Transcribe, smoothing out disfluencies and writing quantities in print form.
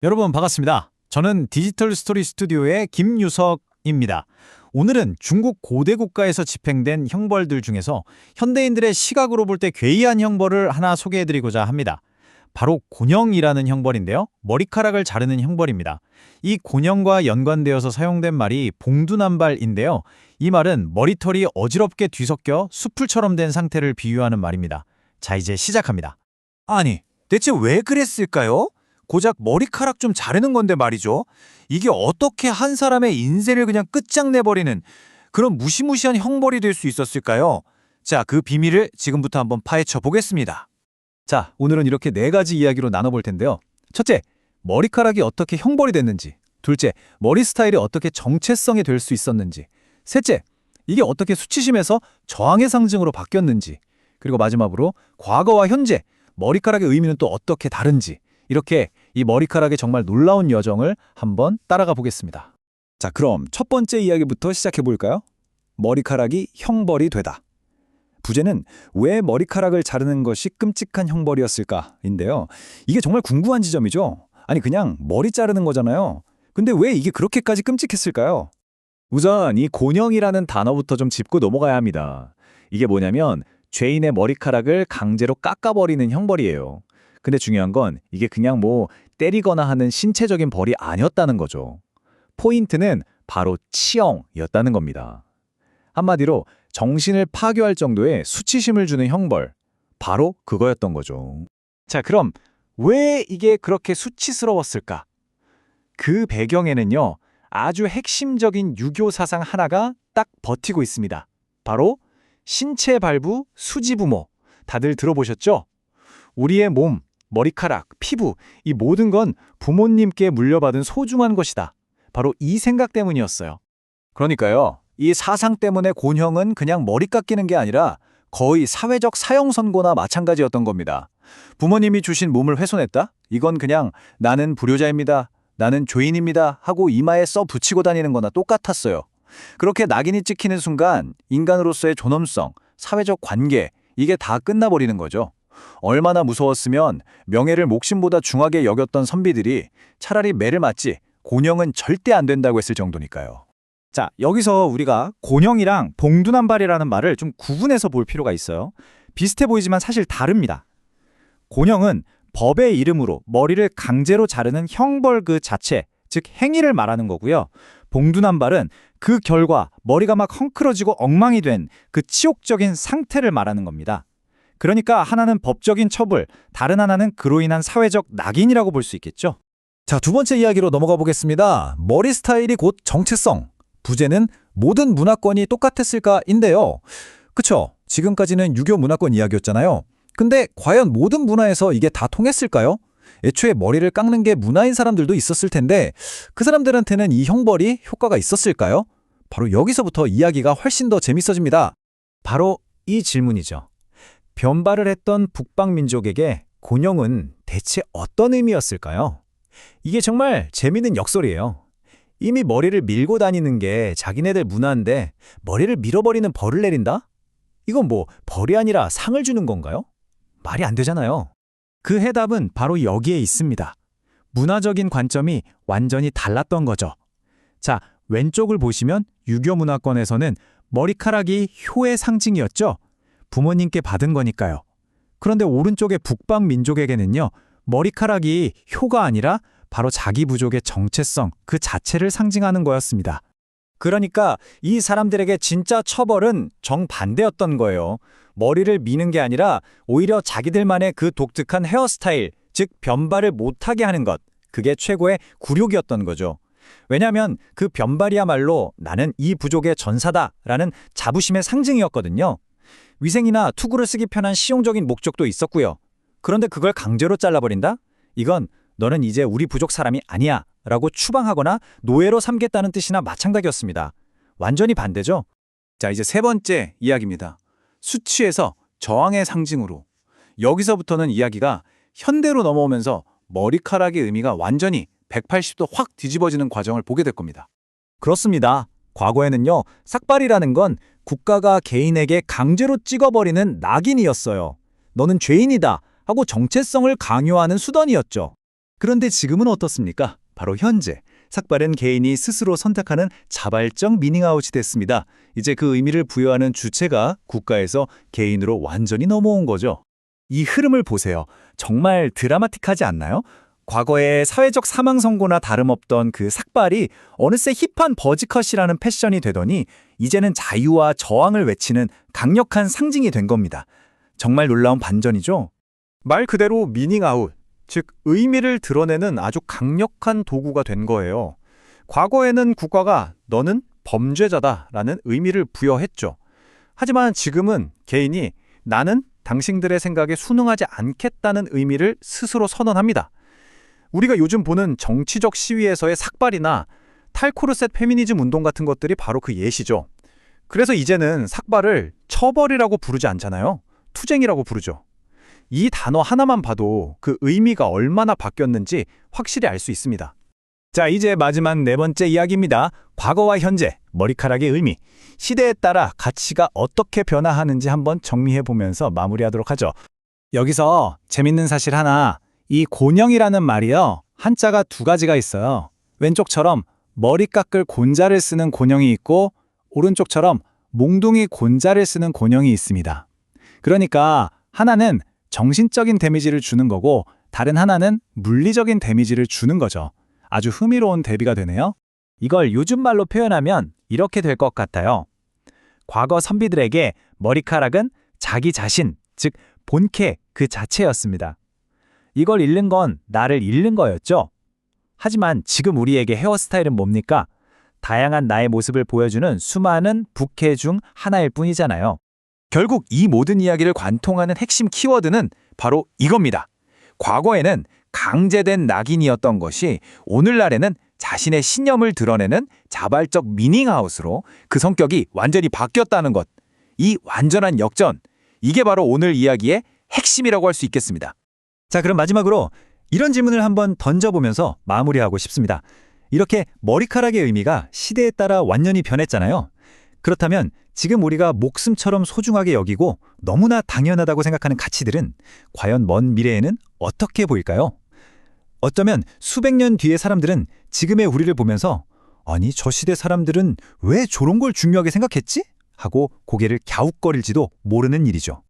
여러분 반갑습니다. 저는 디지털 스토리 스튜디오의 김유석입니다. 오늘은 중국 고대 국가에서 집행된 형벌들 중에서 현대인들의 시각으로 볼 때 괴이한 형벌을 하나 소개해드리고자 합니다. 바로 곤형이라는 형벌인데요. 머리카락을 자르는 형벌입니다. 이 곤형과 연관되어서 사용된 말이 봉두남발인데요. 이 말은 머리털이 어지럽게 뒤섞여 수풀처럼 된 상태를 비유하는 말입니다. 자, 이제 시작합니다. 아니, 대체 왜 그랬을까요? 고작 머리카락 좀 자르는 건데 말이죠. 이게 어떻게 한 사람의 인생을 그냥 끝장내버리는 그런 무시무시한 형벌이 될 수 있었을까요? 자, 그 비밀을 지금부터 한번 파헤쳐 보겠습니다. 자, 오늘은 이렇게 4가지 이야기로 나눠볼 텐데요. 첫째, 머리카락이 어떻게 형벌이 됐는지. 둘째, 머리 스타일이 어떻게 정체성이 될 수 있었는지. 셋째, 이게 어떻게 수치심에서 저항의 상징으로 바뀌었는지. 그리고 마지막으로 과거와 현재, 머리카락의 의미는 또 어떻게 다른지. 이렇게 이 머리카락의 정말 놀라운 여정을 한번 따라가 보겠습니다. 자, 그럼 첫 번째 이야기부터 시작해 볼까요? 머리카락이 형벌이 되다. 부제는 왜 머리카락을 자르는 것이 끔찍한 형벌이었을까인데요. 이게 정말 궁금한 지점이죠. 아니, 그냥 머리 자르는 거잖아요. 근데 왜 이게 그렇게까지 끔찍했을까요? 우선 이 곤형이라는 단어부터 좀 짚고 넘어가야 합니다. 이게 뭐냐면 죄인의 머리카락을 강제로 깎아버리는 형벌이에요. 근데 중요한 건 이게 그냥 때리거나 하는 신체적인 벌이 아니었다는 거죠. 포인트는 바로 치형이었다는 겁니다. 한마디로 정신을 파괴할 정도의 수치심을 주는 형벌, 바로 그거였던 거죠. 자, 그럼 왜 이게 그렇게 수치스러웠을까? 그 배경에는요, 아주 핵심적인 유교 사상 하나가 딱 버티고 있습니다. 바로 신체 발부 수지부모. 다들 들어보셨죠? 우리의 몸, 머리카락, 피부, 이 모든 건 부모님께 물려받은 소중한 것이다. 바로 이 생각 때문이었어요. 그러니까요, 이 사상 때문에 곤형은 그냥 머리 깎이는 게 아니라 거의 사회적 사형 선고나 마찬가지였던 겁니다. 부모님이 주신 몸을 훼손했다? 이건 그냥 나는 불효자입니다, 나는 죄인입니다 하고 이마에 써 붙이고 다니는 거나 똑같았어요. 그렇게 낙인이 찍히는 순간 인간으로서의 존엄성, 사회적 관계, 이게 다 끝나버리는 거죠. 얼마나 무서웠으면 명예를 목숨보다 중하게 여겼던 선비들이 차라리 매를 맞지 곤형은 절대 안 된다고 했을 정도니까요. 자, 여기서 우리가 곤형이랑 봉두남발이라는 말을 좀 구분해서 볼 필요가 있어요. 비슷해 보이지만 사실 다릅니다. 곤형은 법의 이름으로 머리를 강제로 자르는 형벌 그 자체, 즉 행위를 말하는 거고요. 봉두남발은 그 결과 머리가 막 헝클어지고 엉망이 된 그 치욕적인 상태를 말하는 겁니다. 그러니까 하나는 법적인 처벌, 다른 하나는 그로 인한 사회적 낙인이라고 볼 수 있겠죠. 자, 두 번째 이야기로 넘어가 보겠습니다. 머리 스타일이 곧 정체성. 부제는 모든 문화권이 똑같았을까인데요. 그쵸? 지금까지는 유교 문화권 이야기였잖아요. 근데 과연 모든 문화에서 이게 다 통했을까요? 애초에 머리를 깎는 게 문화인 사람들도 있었을 텐데 그 사람들한테는 이 형벌이 효과가 있었을까요? 바로 여기서부터 이야기가 훨씬 더 재밌어집니다. 바로 이 질문이죠. 변발을 했던 북방 민족에게 곤형은 대체 어떤 의미였을까요? 이게 정말 재미있는 역설이에요. 이미 머리를 밀고 다니는 게 자기네들 문화인데 머리를 밀어버리는 벌을 내린다? 이건 벌이 아니라 상을 주는 건가요? 말이 안 되잖아요. 그 해답은 바로 여기에 있습니다. 문화적인 관점이 완전히 달랐던 거죠. 자, 왼쪽을 보시면 유교 문화권에서는 머리카락이 효의 상징이었죠. 부모님께 받은 거니까요. 그런데 오른쪽의 북방 민족에게는요, 머리카락이 효가 아니라 바로 자기 부족의 정체성 그 자체를 상징하는 거였습니다. 그러니까 이 사람들에게 진짜 처벌은 정반대였던 거예요. 머리를 미는 게 아니라 오히려 자기들만의 그 독특한 헤어스타일, 즉 변발을 못하게 하는 것, 그게 최고의 굴욕이었던 거죠. 왜냐하면 그 변발이야말로 나는 이 부족의 전사다라는 자부심의 상징이었거든요. 위생이나 투구를 쓰기 편한 실용적인 목적도 있었고요. 그런데 그걸 강제로 잘라버린다? 이건 너는 이제 우리 부족 사람이 아니야 라고 추방하거나 노예로 삼겠다는 뜻이나 마찬가지였습니다. 완전히 반대죠? 자, 이제 세 번째 이야기입니다. 수치에서 저항의 상징으로. 여기서부터는 이야기가 현대로 넘어오면서 머리카락의 의미가 완전히 180도 확 뒤집어지는 과정을 보게 될 겁니다. 그렇습니다. 과거에는요, 삭발이라는 건 국가가 개인에게 강제로 찍어버리는 낙인이었어요. 너는 죄인이다 하고 정체성을 강요하는 수단이었죠. 그런데 지금은 어떻습니까? 바로 현재. 삭발은 개인이 스스로 선택하는 자발적 미닝아웃이 됐습니다. 이제 그 의미를 부여하는 주체가 국가에서 개인으로 완전히 넘어온 거죠. 이 흐름을 보세요. 정말 드라마틱하지 않나요? 과거의 사회적 사망 선고나 다름없던 그 삭발이 어느새 힙한 버즈컷이라는 패션이 되더니 이제는 자유와 저항을 외치는 강력한 상징이 된 겁니다. 정말 놀라운 반전이죠? 말 그대로 미닝아웃, 즉 의미를 드러내는 아주 강력한 도구가 된 거예요. 과거에는 국가가 너는 범죄자다라는 의미를 부여했죠. 하지만 지금은 개인이 나는 당신들의 생각에 순응하지 않겠다는 의미를 스스로 선언합니다. 우리가 요즘 보는 정치적 시위에서의 삭발이나 탈코르셋 페미니즘 운동 같은 것들이 바로 그 예시죠. 그래서 이제는 삭발을 처벌이라고 부르지 않잖아요. 투쟁이라고 부르죠. 이 단어 하나만 봐도 그 의미가 얼마나 바뀌었는지 확실히 알 수 있습니다. 자, 이제 마지막 네 번째 이야기입니다. 과거와 현재, 머리카락의 의미, 시대에 따라 가치가 어떻게 변화하는지 한번 정리해 보면서 마무리하도록 하죠. 여기서 재밌는 사실 하나, 이 곤형이라는 말이요. 한자가 두 가지가 있어요. 왼쪽처럼 머리 깎을 곤자를 쓰는 곤형이 있고 오른쪽처럼 몽둥이 곤자를 쓰는 곤형이 있습니다. 그러니까 하나는 정신적인 데미지를 주는 거고 다른 하나는 물리적인 데미지를 주는 거죠. 아주 흥미로운 대비가 되네요. 이걸 요즘 말로 표현하면 이렇게 될 것 같아요. 과거 선비들에게 머리카락은 자기 자신, 즉 본캐 그 자체였습니다. 이걸 잃는 건 나를 잃는 거였죠. 하지만 지금 우리에게 헤어스타일은 뭡니까? 다양한 나의 모습을 보여주는 수많은 부캐 중 하나일 뿐이잖아요. 결국 이 모든 이야기를 관통하는 핵심 키워드는 바로 이겁니다. 과거에는 강제된 낙인이었던 것이 오늘날에는 자신의 신념을 드러내는 자발적 미닝아웃으로 그 성격이 완전히 바뀌었다는 것. 이 완전한 역전, 이게 바로 오늘 이야기의 핵심이라고 할 수 있겠습니다. 자, 그럼 마지막으로 이런 질문을 한번 던져보면서 마무리하고 싶습니다. 이렇게 머리카락의 의미가 시대에 따라 완전히 변했잖아요. 그렇다면 지금 우리가 목숨처럼 소중하게 여기고 너무나 당연하다고 생각하는 가치들은 과연 먼 미래에는 어떻게 보일까요? 어쩌면 수백 년 뒤의 사람들은 지금의 우리를 보면서 아니, 저 시대 사람들은 왜 저런 걸 중요하게 생각했지? 하고 고개를 갸웃거릴지도 모르는 일이죠.